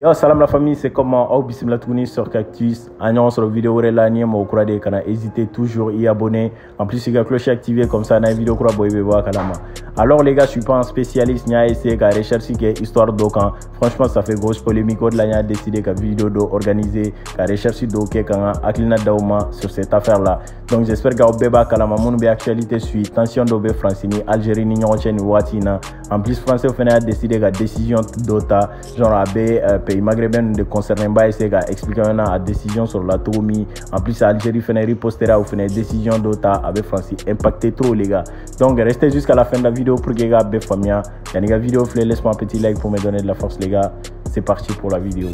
Yo, salam la famille, c'est comment au bismillah tourner sur Cactus. Annonce sur la vidéo là, ni mo kura de kana hésitez toujours y abonner. En plus, il y a cloche activée comme ça, na vidéo kura boy voir kalama. Alors les gars, je suis pas un spécialiste, nia essayé de rechercher que histoire d'aucun. Franchement, ça fait grosse polémique au-delà nia décidé que vidéo do organiser, que recherche d'aucun quand aklina dauma sur cette affaire là. Donc j'espère que au beba kalama mon be actualité suit tension d'obé Francini, Algérie ni ñochen watina. En plus français fait a décidé que décision d'ota genre abe pays maghrébin de concerné ba essayer à expliquer la décision sur la Tomi. En plus Algérie fait ripostera ou fait décision d'ota avec France impacté trop les gars. Donc restez jusqu'à la fin de la vidéo pour que les gars be famia. Les gars vidéo laisse-moi un petit like pour me donner de la force les gars. C'est parti pour la vidéo.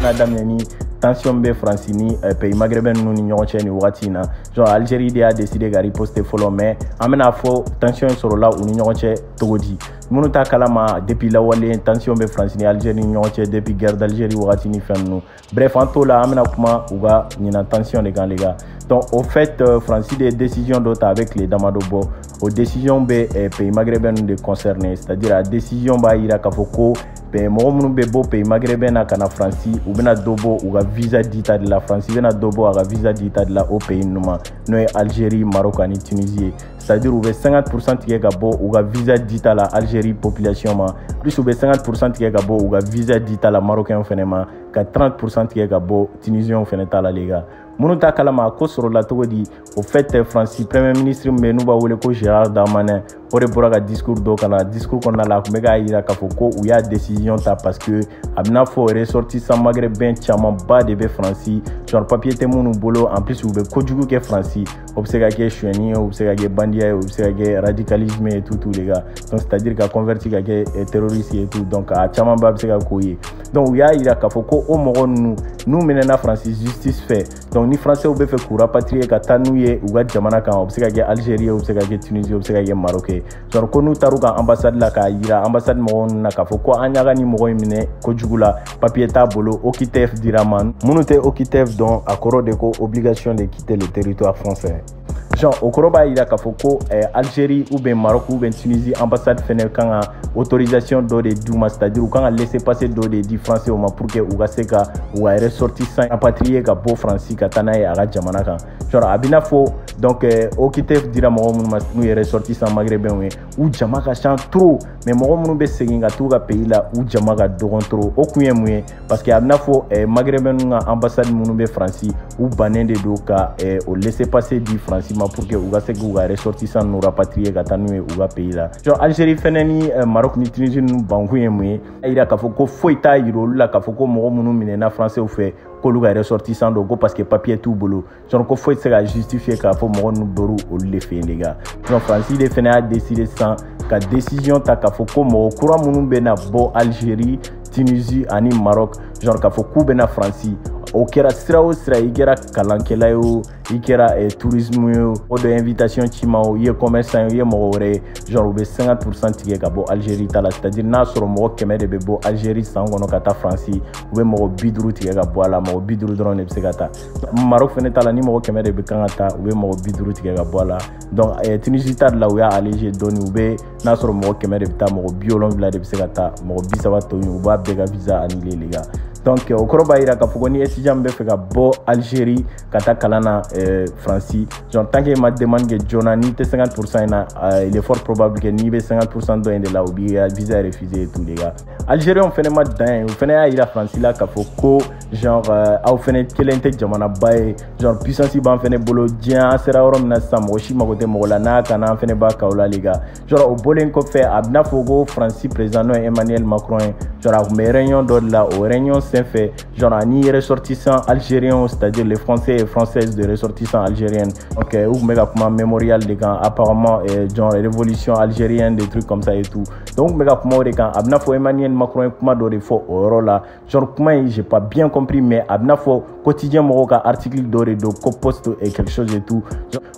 Madame Nani tension be Francini pays maghrébin nous ni ñochen watina genre Algérie a décidé de riposter follow mais amena fo tension sur là ou ni ñochen togodi munuta kalama depuis la wale tension be Francini Algérie ñochen depuis guerre d'Algérie watini fennu bref en tout là amena kuma uga ni na tension les gars donc au fait Francis des décisions d'autres avec les damadobo aux décisions be pays maghrébin de concerné c'est-à-dire la décision ba ira kafoko pe mo munu be bo pays maghrébin na kana France ou bena dobo ou ga visa d'État de la France bena dobo aga visa d'État de la au pays numa no Algérie Maroc et Tunisie c'est-à-dire ou be 50% tige ga bo ou ga visa d'État la Algérie population ma plus ou be 50% tige ga bo ou ga visa d'État la marocain fenema ka 30% tige ga bo tunisien feneta la les gars munuta kalama ko sur la togodi au fait France premier ministre me nuba wole ko Gérard Darmanin ore boraga discours do kana discours qu'on a la mega ira kafoko ou ya décision ta parce que abna fo ressortissant maghrébin chama ba de be France genre papier te munu bolo en plus ou be kojugu ke France obsega ke chouani obsega ke bandia obsega ke radicalisme et tout les gars donc c'est à dire qu'a converti ke terroriste et tout donc a chama ba obsega koyi donc ya ira kafoko o mo nous menena France justice fait donc ni français ou be fait coura patrie ka tanouye ou ga jamana kan obsega ke Algérie obsega ke Tunisie obsega ke Maroc genre ko nous taruka ambassade la ka ira ambassade mo na ka foko anyaga ni mo mine ko jugula papier ta bolo okitef diraman munute okitef donc akoro de ko obligation de quitter le territoire français genre au Koroba ira ka foko Algérie ou bien Maroc ou bien Tunisie ambassade fene kan autorisation do de duma c'est-à-dire kan laisser passer do de di français au ma pour que ou ga seka ou a ressortissant rapatrié ka bo France ka tanaye aga jamana kan genre abina fo donc okitef dira mo mun mas nous ressortissant maghrébin ou jamaka chan trop mais mo mun be segin ga tout ga pays là ou jamaka dogon trop okuye muye parce que abina fo maghrébin nga ambassade mun be France ou banende do ka au laisser passer di France pour que uga se uga ressortissant nous rapatrier ga tanu uga pays là genre Algérie feneni Maroc ni Tunisie nous banguye muye ira ka foko foita yiro la ka foko mo munu minena français ou fait ko luga ressortissant do go parce que papier tout bolo genre ko faut se justifier ka fo mo nu boru o le fait les gars genre France il fene a décidé sans ka décision ta ka foko mo courant munu bena bo Algérie Tunisie ani Maroc genre ka foko bena France au kera sira o sira igera kalankela yo ikera tourisme yo o de invitation chima o ye commerçant yo ye mo re genre be 50% tige ka bo Algérie tala c'est-à-dire na soro mo keme de be bo Algérie sangono kata France ou mo bidru tige ka bo ala mo bidru drone be segata Maroc fene tala ni mo keme de be kangata ou mo bidru tige ka bo ala donc Tunisie tala la ou ya allégé doni ou be na soro mo keme de ta mo biolon villa de be segata mo bisaba to ou ba be ga visa annulé les gars donc au Koroba ira ka fogoni étudiant be fe ka bo Algérie kata kalana France genre tant que ma demande que Jonani te 50% na il est fort probable que ni be 50% do de la ou bi visa refusé et tout les gars Algérie on fait ma dan on fait ira France là ka foko genre au fait kelente jamana bay genre puissance ban fait bolo dia sera orom na sam oshi magote mola na kana fait ba kaula les gars genre au bolen ko fait abna fogo France président Emmanuel Macron genre au réunion do là au réunion c'est fait genre ni ressortissants algériens c'est-à-dire les Français et Françaises de ressortissants algériennes ok ou méga comme mémorial des gars apparemment genre révolution algérienne des trucs comme ça et tout donc méga comme des gars abna fo Emmanuel Macron kuma do de fo euro là genre comment j'ai pas bien compris mais abna fo quotidien mo ka article doré do ko poste et quelque chose et tout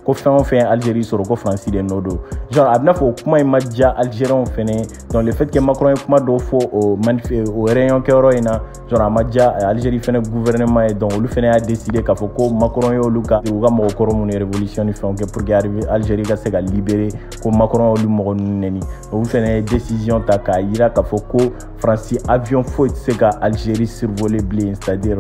ko fait Algérie sur ko France de nodo genre abna fo kuma imadja algérien fait dans le fait que Macron kuma do fo au rayon que euro ina genre amadja Algérie fait gouvernement et donc lui fait a décidé qu'a foko Macron yo luka uga mo ko mo révolution ni fait pour que Algérie ga se ga libérer ko Macron lu mo neni ou fait décision ta ka yira ka fɔ ko Fransi avion foyi tɛ se ka Algérie survoler bilen, c'est-à-dire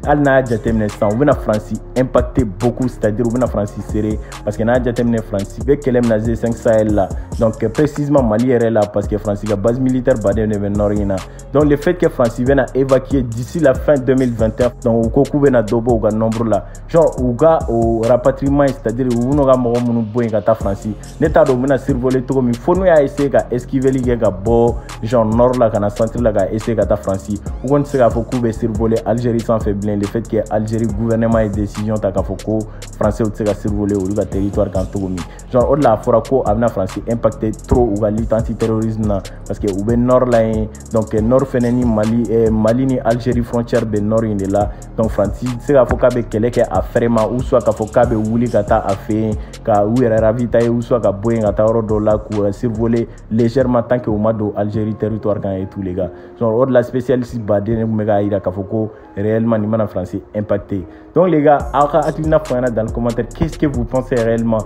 hali n'a jateminɛ sisan u bɛna Fransi impacter beaucoup, c'est-à-dire u bɛna Fransi serrer parce que n'a jateminɛ Fransi bɛ kɛlɛ mina Z5 Sahel la, donc précisément Mali yɛrɛ la parce que Fransi ka base militaire baden de bɛ nord in na, donc le fait que Fransi bɛna évacuer d'ici la fin 2021, donc u ko k'u bɛna dɔ bɔ u ka nombre la, genre u ka o rapatriement, c'est-à-dire u bɛn'u ka mɔgɔ minnu bɔ yen ka taa Fransi, ne t'a dɔn u bɛna survoler cogo min, fo n'u y'a essayer ka esquiveli kɛ ka bɔ genre nord la ka na centre la ka essayer ka taa Fransi, u kɔni tɛ se k'a fɔ k'u bɛ survoler Algérie sanfɛ bilen, le fait que Algérie gouvernement ye décision ta k'a fɔ ko français u tɛ se ka survoler olu ka territoire kan cogo min, genre o de la a fɔra ko a bɛna Fransi impacter trop u ka lutte anti-terrorisme na parce que u bɛ nord la yen, donc nord fɛnɛ ni Mali ni Algérie frontière bɛ nord in de la, donc Fransi tɛ se k'a fɔ k'a bɛ kɛlɛ kɛ a fɛrɛ ma ou soit k'a fɔ k'a bɛ wuli ka taa a fɛ yen ka u yɛrɛ ravitailler ou soit ka bɔ yen ka taa yɔrɔ dɔ la k'u survoler légèrement tant que u ma don Algérie territoire kan et tous les gars, genre o de la spécialiste baden kun bɛ k'a yira k'a fɔ ko réellement nin mana Fransi impacté. Donc les gars, aw ka hakilina fɔ ɲɛna dans le commentaire, qu'est-ce que vous pensez réellement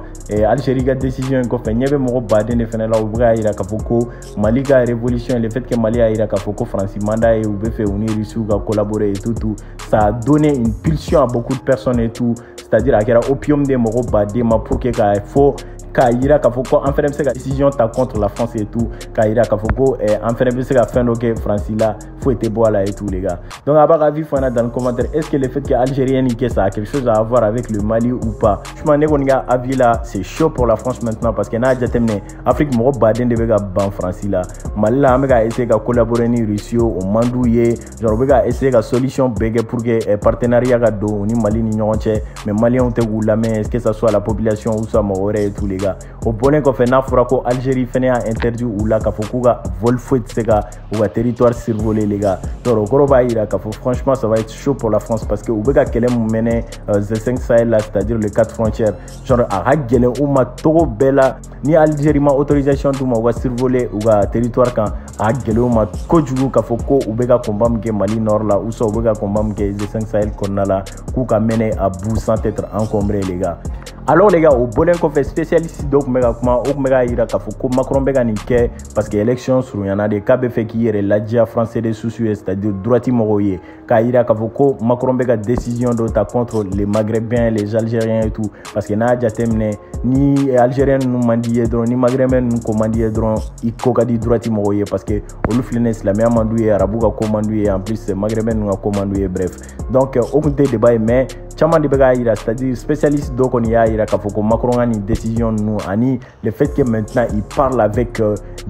Algérie ka décision in kɔfɛ ɲɛ bɛ mɔgɔ baden de fɛnɛ la u bɛ k'a yira k'a fɔ ko Mali ka révolution, le fait que Mali a yira k'a fɔ ko Fransi mandat ye u bɛ fɛ u ni Russie ka collaborer et tout, ça a donné une pulsion à beaucoup de personnes et tout, c'est-à-dire a kɛra opium de mɔgɔ baden ma pour que k'a fɔ k'a yira k'a fɔ ko an fɛnɛ bɛ se ka décision ta contre la France et tout, k'a yira k'a fɔ ko an fɛnɛ bɛ se ka fɛn dɔ kɛ Fransi la foyi tɛ bɔ a la et tout les gars. Donc a b'a ka avis fɔ an na dans le commentaire, est-ce que le fait que Algérien nin kɛ ça a quelque chose à voir avec le Mali ou pas? Franchement ne kɔni ka avis là c'est chaud pour la France maintenant parce que n'a jateminɛ Afrique mɔgɔ baden de bɛ ka ban Fransi la, Mali la an bɛ ka essayer ka collaborer ni Russie o man d'u ye, genre u bɛ ka essayer ka solution bɛɛ kɛ pour que partenariat ka don u ni Mali ni ɲɔgɔn cɛ, mais Maliens tɛ k'u lamɛn, est-ce que ça soit la population ou soit mɔgɔ wɛrɛ et tout les gars. O bɔlen kɔfɛ n'a fɔra ko Algérie fɛnɛ y'a interdit u la k'a fɔ k'u ka vol foyi tɛ se ka u ka territoire survoler les gars, donc o kɔrɔ b'a yira k'a fɔ franchement ça va être chaud pour la France parce que u bɛ ka kɛlɛ mun mɛnɛ Z5 Sahel la, c'est-à-dire les 4 frontières, genre a ka gɛlɛn u ma togo bɛɛ la, ni Algérie ma autorisation d'u ma u ka survoler u ka territoire kan, a ka gɛlɛn u ma kojugu k'a fɔ ko u bɛ ka combat min kɛ Mali nord la ou soit u bɛ ka combat min kɛ Z5 Sahel kɔnɔna la k'u ka mener à bout sans être encombré les gars. Alors les gars, au bolen kɔfɛ spécialiste dɔ kun bɛ ka kuma, o kun bɛ ka yira k'a fɔ ko Macron bɛ ka nin kɛ parce que élection surunyana de, k'a bɛ fɛ k'i yɛrɛ ladiya français de susu ye, c'est-à-dire droite mɔgɔw ye, k'a yira k'a fɔ ko Macron bɛ ka décision dɔ ta contre les Maghrébins, les Algériens et tout, parce que n'a jateminɛ ni Algérien ninnu man di ye dɔrɔn, ni Maghrébin ninnu ko man di ye dɔrɔn, i ko ka di droite mɔgɔw ye parce que olu filɛ nin ye silamɛya man d'u ye, arabu ka ko man d'u ye, en plus Maghrébin ninnu ka ko man d'u ye, bref, donc o kun tɛ débat ye, mais caman de bɛ k'a yira, c'est-à-dire spécialiste dɔ kɔni y'a yira k'a fɔ ko Macron ka nin décision ninnu ani le fait que maintenant il parle avec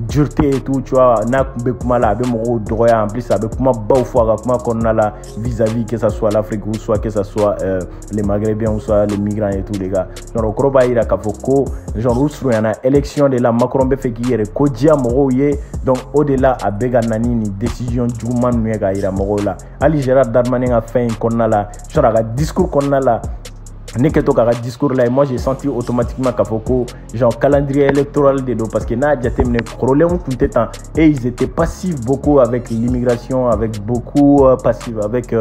dureté et tout, tu vois, n'a kun bɛ kuma la a bɛ mɔgɔw dɔgɔya, en plus a bɛ kuma baw fɔ a ka kuma kɔnɔna la vis-à-vis que ça soit l'Afrique ou soit que ça soit les Maghrébins ou soit les migrants et tout les gars, donc o kɔrɔ b'a yira k'a fɔ ko genre u surunyana élection de la Macron bɛ fɛ k'i yɛrɛ ko diya mɔgɔw ye, donc o de la a bɛ ka na ni nin décision juguman ninnu ye k'a yira mɔgɔw la, hali Gérald Darmanin ka fɛn in kɔnɔna la, genre a ka discours kɔnɔna la ne kɛtɔ k'a ka discours là, et moi j'ai senti automatiquement k'a fɔ ko genre calendrier électoral de do parce que n'a jateminɛ problème tun tɛ tan et ils étaient passifs beaucoup avec l'immigration, avec beaucoup passifs avec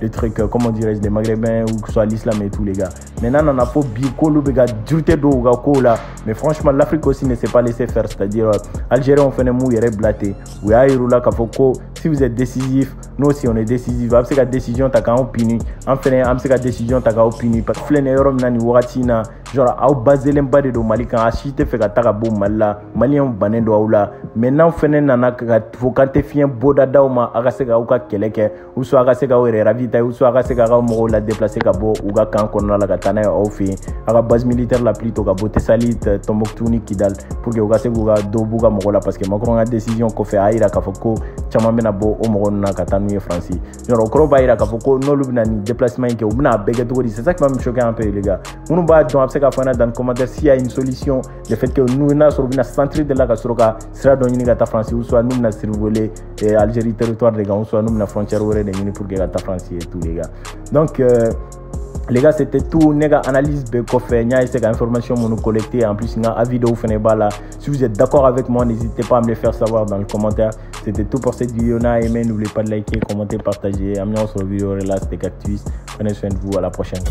les trucs comment dirais-je, les Maghrébins ou que soit l'islam et tout les gars. Maintenant on a fɔ bi k'olu bɛ ka dureté don u ka kow la, mais franchement l'Afrique aussi ne s'est pas laissé faire, c'est-à-dire Algériens fɛnɛ m'u yɛrɛ bila ten, u y'a yir'u la k'a fɔ ko si vous êtes décisif, nous aussi on est décisif, a bɛ se ka décision ta k'anw puni, an fɛnɛ an bɛ se ka décision ta k'aw puni parce que filɛ nin ye yɔrɔ min na nin wagati in na, genre aw baselenba de don Mali kan, a si tɛ fɛ ka taa ka bɔ Mali la, Maliens bannen don aw la, mais n'aw fɛnɛ nana ka fɔ k'an tɛ fiɲɛ bɔda d'aw ma, a ka se k'aw ka kɛlɛ kɛ, ou soit a ka se k'aw yɛrɛ ravitailler, ou soit a ka se k'aw mɔgɔw la déplacer ka bɔ u ka camp kɔnɔna la ka taa n'a ye aw fɛ yen, a ka base militaire la plutôt ka bɔ Tessalit, Tombouctou ni Kidal pour que u ka se k'u ka dɔ b'u ka mɔgɔ la parce que Macron ka décision kɔfɛ a yira k'a fɔ ko caman bɛna bɔ o mɔgɔ ninnu na ka taa n'u ye Fransi, genre o kɔrɔ b'a yira k'a fɔ ko n'olu bɛna nin déplacement in kɛ u bɛna a bɛɛ kɛ cogo di, c'est ça qui va me choquer un peu les gars. Minnu b'a dɔn a bɛ se k'a fɔ an na dans le commentaire s'il y a une solution, le fait que n'u n'a sɔrɔ u bɛna centre de la ka sɔrɔ ka sira dɔ ɲini ka taa Fransi, ou soit n'u bɛna survoler Algérie territoire de kan, ou soit n'u bɛna frontière wɛrɛ de ɲini pour que ka taa Fransi et tout les gars. Donc les gars, c'était tout. Nega analyse be kofé, nya essayer information mon collecter, en plus nga avis de vous faites là. Si vous êtes d'accord avec moi, n'hésitez pas à me le faire savoir dans le commentaire. C'était tout pour cette vidéo. Aimé, n'oubliez pas de liker, commenter, partager. Amenez sur la vidéo là, c'était Cactus. Prenez soin de vous, à la prochaine.